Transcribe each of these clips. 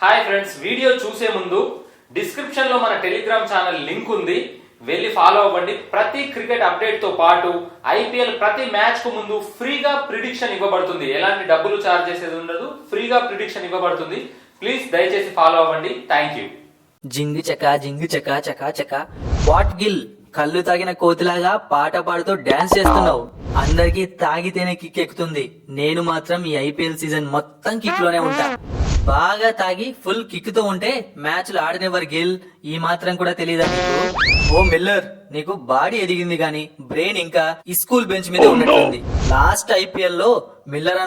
Hi friends, video చూసే ముందు description లో మన టెలిగ్రామ్ ఛానల్ లింక్ ఉంది, వెళ్ళి ఫాలో అవ్వండి. ప్రతి క్రికెట్ అప్డేట్ తో పాటు ఐపీఎల్ ప్రతి మ్యాచ్ కు ముందు ఫ్రీగా ప్రిడిక్షన్ ఇవ్వబడుతుంది. ఎలాంటి డబ్బులు చార్జ్ చేసేది ఉండదు, ఫ్రీగా ప్రిడిక్షన్ ఇవ్వబడుతుంది. ప్లీజ్ దయచేసి ఫాలో అవ్వండి. Thank you. జింగు చకా జింగు చకా చకా చకా. వాట్ గిల్, కళ్ళు తాగిన కోతిలాగా పాట పాడుతూ డాన్స్ చేస్తున్నావు. అందరికి తాగితేనే కిక్ ఎక్కుతుంది, నేను మాత్రం ఈ ఐపీఎల్ సీజన్ మొత్తం కిక్ లోనే ఉంటా. బాగా తాగి ఫుల్ కిక్ తో ఉంటే మ్యాచ్లు ఆడినెవర్ గిల్, ఈ మాత్రం కూడా తెలియదా నీకు? ఓ మిల్లర్, నీకు బాడీ ఎదిగింది గాని బ్రెయిన్ ఇంకా ఈ స్కూల్ బెంచ్ మీద ఉన్నట్టుంది. లాస్ట్ ఐపీఎల్ లో మిల్లర్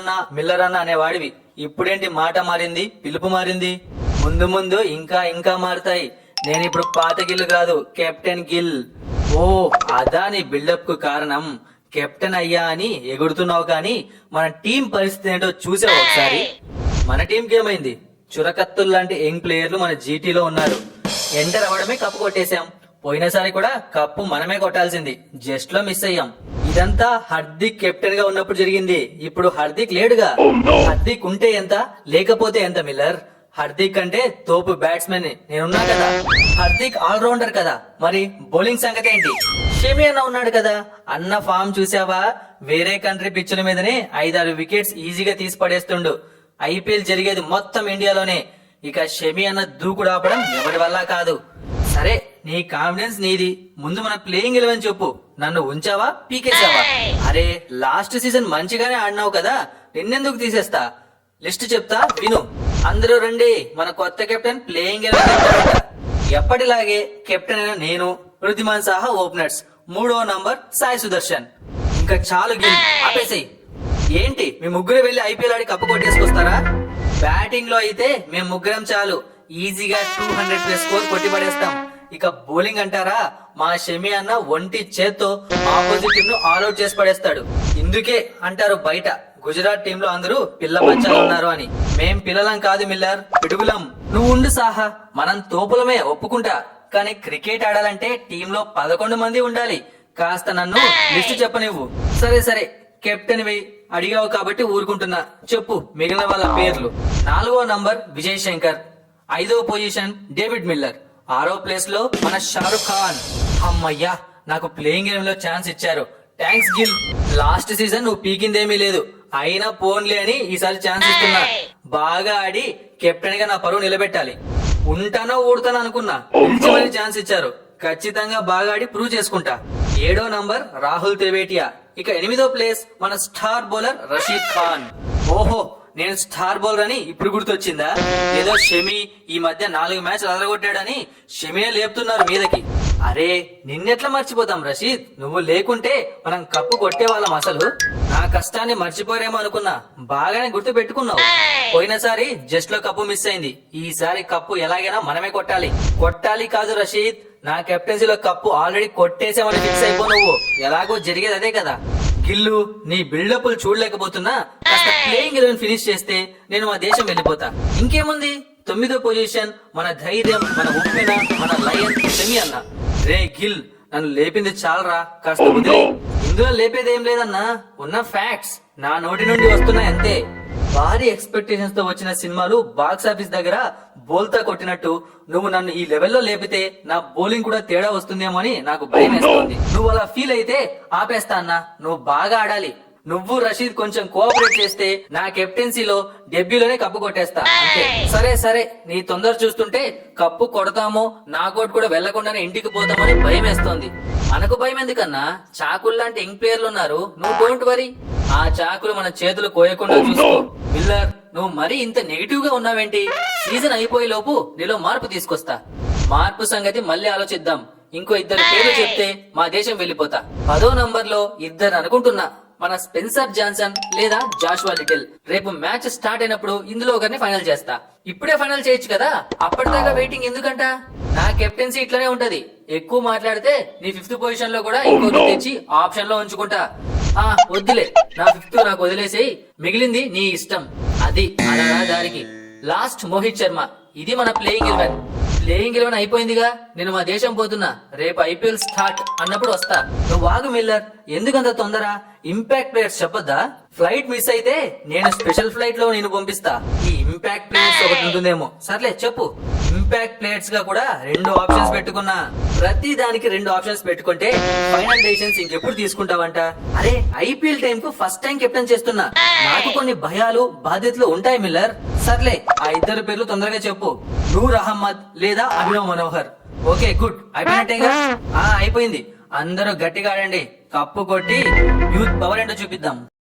అన్న అనేవాడివి, ఇప్పుడేంటి మాట మారింది, పిలుపు మారింది? ముందు ముందు ఇంకా ఇంకా మారుతాయి. నేను ఇప్పుడు పాత గిల్ కాదు, కెప్టెన్ గిల్. ఓ అదా నీ బిల్డప్ కు కారణం? కెప్టెన్ అయ్యా అని ఎగురుతున్నావు కానీ మన టీం పరిస్థితి ఏంటో చూసావు ఒకసారి? మన టీం కి ఏమైంది? చురకత్తులు లాంటి యంగ్ ప్లేయర్లు మన జీటీలో ఉన్నారు. ఎంటర్ అవ్వడమే కప్పు కొట్టేశాం. పోయినసారి కూడా కప్పు మనమే కొట్టాల్సింది, జస్ట్ లో మిస్ అయ్యాం. ఇదంతా హార్దిక్ కెప్టెన్ గా ఉన్నప్పుడు జరిగింది. ఇప్పుడు హార్దిక్ లేడుగా. హార్దిక్ ఉంటే ఎంత, లేకపోతే ఎంత మిల్లర్? హార్దిక్ అంటే తోపు బ్యాట్స్మెన్ నేనున్నా కదా. హార్దిక్ ఆల్ రౌండర్ కదా, మరి బౌలింగ్ సంగతి ఏంటి? షమి అన్న ఉన్నాడు కదా, అన్న ఫామ్ చూసావా? వేరే కంట్రీ పిచ్చుల మీదనే 5-6 వికెట్స్ ఈజీగా తీసి పడేస్తుండు. ఐపీఎల్ జరిగేది మొత్తం ఇండియాలోనే. ఇక షమి అన్న దూకుడు ఆపడం ఎవరి వల్ల కాదు. సరే, నీ కాన్ఫిడెన్స్ నీది. ముందు మన ప్లేయింగ్ 11 చెప్పు. నన్ను ఉంచావా, పీకేసావా? అరే, లాస్ట్ సీజన్ మంచిగానే ఆడినావు కదా, నిన్నెందుకు తీసేస్తా? లిస్ట్ చెప్తా విను. అందరూ రండి, మన కొత్త కెప్టెన్ ప్లేయింగ్ 11 చెప్తాడంట. ఎప్పటిలాగే కెప్టెన్ అయిన నేను, వృద్ధిమాన్ సాహా ఓపెనర్స్, 3వ నంబర్ సాయి సుదర్శన్. ఇంకా చాలు గిల్, ఆపేసేయ్. ఏంటి మీ ముగ్గురు వెళ్లి ఐపీఎల్ ఆడి కప్పు కొట్టేసుకొస్తారా? బ్యాటింగ్ లో అయితే మేము ముగ్గురం చాలు, ఈజీగా 200+ స్కోర్ కొట్టి పడేస్తాం. ఇక బౌలింగ్ అంటారా, మా షమి అన్న ఒంటి చేత్తో ఆపోజిట్ టీం ను ఆల్అౌట్ చేసి పడేస్తాడు. ఇందుకే అంటారు బయట గుజరాత్ టీంలో అందరూ పిల్ల బచ్చాలు ఉన్నారు అని. మేం పిల్లలం కాదు మిల్లర్, పిడుగులం. నువ్వు ఉండు సాహా, మనం తోపులమే ఒప్పుకుంటా, కానీ క్రికెట్ ఆడాలంటే టీంలో 11 మంది ఉండాలి. కాస్త నన్ను లిస్ట్ చెప్పనివ్వు. సరే సరే, కెప్టెన్ వి అడిగావు కాబట్టి ఊరుకుంటున్నా. చెప్పు మిగిలిన వాళ్ళ పేర్లు. 4వ నంబర్ విజయ్ శంకర్, 5వ పొజిషన్ డేవిడ్ మిల్లర్, 6వ ప్లేస్ లో మన షారుఖ్ ఖాన్. అమ్మయ్యా, నాకు ప్లేయింగ్ గేమ్ లో ఛాన్స్ ఇచ్చారు, థ్యాంక్స్ గిల్. లాస్ట్ సీజన్ నువ్వు పీకిందేమీ లేదు, అయినా పోన్లే అని ఈసారి ఛాన్స్ ఇస్తున్నా. బాగా ఆడి కెప్టెన్ గా నా పరువు నిలబెట్టాలి. ఉంటానో ఊడతానో అనుకున్నా, పిలిచి ఛాన్స్ ఇచ్చారు. ఖచ్చితంగా బాగా ఆడి ప్రూవ్ చేసుకుంటా. 7వ నంబర్ రాహుల్ తెవేటియా. ఇక 8వ ప్లేస్ మన స్టార్ బౌలర్ రషీద్ ఖాన్. ఓహో, నేను స్టార్ బౌలర్ అని ఇప్పుడు గుర్తొచ్చిందా? ఏదో షమి ఈ మధ్య 4 మ్యాచ్లు అదరగొట్టాడని షమినే లేపుతున్నారు మీదకి. అరే, నిన్నెట్లా మర్చిపోతాం రషీద్? నువ్వు లేకుంటే మనం కప్పు కొట్టేవాళ్ళం. అసలు నా కష్టాన్ని మర్చిపోరేమో అనుకున్నా, బాగానే గుర్తు పెట్టుకున్నావు. పోయినసారి జస్ట్ లో కప్పు మిస్ అయింది, ఈసారి కప్పు ఎలాగైనా మనమే కొట్టాలి. కొట్టాలి కాదు రషీద్, నా కెప్టెన్సీలో కప్పు ఆల్రెడీ కొట్టేసామని ఫిక్స్ అయిపో. నువ్వు ఎలాగో జరిగేది అదే కదా. గిల్లు, నీ బిల్డప్లు చూడలేకపోతున్నా, కాస్త ప్లేయింగ్ 11 ఫినిష్ చేస్తే నేను మా దేశం వెళ్ళిపోతా. ఇంకేముంది, 9వ పొజిషన్ మన ధైర్యం, మన ఉప్పెన, మన లయన్ షమి అన్న. రే గిల్, నన్ను లేపింది చాలరా, కాస్త వదిలే. ఇందులో లేపేది ఏం లేదన్నా, ఉన్న ఫ్యాక్ట్స్ నా నోటి నుండి వస్తున్నాయి అంతే. భారీ ఎక్స్పెక్టేషన్స్ తో వచ్చిన సినిమాలు బాక్స్ ఆఫీస్ దగ్గర బోల్తా కొట్టినట్టు నువ్వు నన్ను ఈ లెవెల్లో లేపితే నా బౌలింగ్ కూడా తేడా వస్తుందేమో అని నాకు భయం వేస్తుంది. నువ్వు అలా ఫీల్ అయితే ఆపేస్తా అన్నా. నువ్వు బాగా ఆడాలి. నువ్వు రషీద్ కొంచెం కోఆపరేట్ చేస్తే నా కెప్టెన్సీలో డెబ్యూలోనే కప్పు కొట్టేస్తా అంతే. సరే సరే, నీ తొందర చూస్తుంటే కప్పు కొడతామో నా కోట్ కూడా వెళ్లకుండానే ఇంటికి పోతామని భయం వేస్తోంది. మనకు భయం ఎందుకన్నా, చాకుల్లాంటి యంగ్ ప్లేయర్లు ఉన్నారు. నువ్వు డోంట్ వరీ, ఆ చాకులు మన చేతులు కోయకుండా చూసుకో. మిల్లర్, నువ్వు మరీ ఇంత నెగిటివ్ గా ఉన్నావేంటి? సీజన్ అయిపోయే లోపు నీలో మార్పు తీసుకొస్తా. మార్పు సంగతి మళ్ళీ ఆలోచిద్దాం. ఇంకో 2 పేర్లు చెప్తే మా దేశం వెళ్ళిపోతా. 10వ నంబర్ లో 2 అనుకుంటున్నా, మన స్పెన్సర్ జాన్సన్ లేదా జాషువా లిటిల్. రేపు మ్యాచ్ స్టార్ట్ అయినప్పుడు ఇందులో ఒకరిని ఫైనల్ చేస్తా. ఇప్పుడే ఫైనల్ చేయొచ్చు కదా, అప్పటిదాకా వెయిటింగ్ ఎందుకంట? నా కెప్టెన్సీ ఇట్లానే ఉంటది, ఎక్కువ మాట్లాడితే నీ 5th పొజిషన్ లో కూడా ఇంకోటి తెచ్చి ఆప్షన్ లో ఉంచుకుంటా. వద్దులే, నా 5th నాకు వదిలేసేయి, మిగిలింది నీ ఇష్టం. అది అలా దారికి. లాస్ట్ మోహిత్ శర్మ. ఇది మన ప్లేయింగ్ 11. ప్లేయింగ్ 11 అయిపోయిందిగా, నేను మా దేశం పోతున్నా. రేపు ఐపీఎల్ స్టార్ట్ అన్నప్పుడు వస్తా. నువ్వు ఆగు మిల్లర్, ఎందుకంత తొందర? ఇంపాక్ట్ ప్లేయర్స్ చెప్పొద్దా? ఫ్లైట్ మిస్ అయితే నేను స్పెషల్ ఫ్లైట్ లో నేను పంపిస్తా. ఈ ఇంపాక్ట్ ప్లేయర్స్ ఒకటి ఉంటుందేమో. సర్లే చెప్పు. ఇంపాక్ట్ ప్లేయర్స్ గా కూడా 2 ఆప్షన్స్ పెట్టుకున్నా. ప్రతి దానికి 2 ఆప్షన్స్ పెట్టుకుంటే ఫైనల్ డెసిషన్స్ ఇంకెప్పుడు తీసుకుంటావంట? అరే ఐపీఎల్ టైం కు ఫస్ట్ టైం కెప్టెన్ చేస్తున్నా, నాకు కొన్ని భయాలు బాధ్యతలు ఉంటాయి మిల్లర్. సర్లే ఆ 2 పేర్లు తొందరగా చెప్పు. నూర్ అహ్మద్ లేదా అభినవ్ మనోహర్. ఓకే గుడ్, అయిపోయినట్టేగా? అయిపోయింది. అందరూ గట్టిగా ఆడండి, కప్పు కొట్టి యూత్ పవర్ ఏంటో చూపిద్దాం.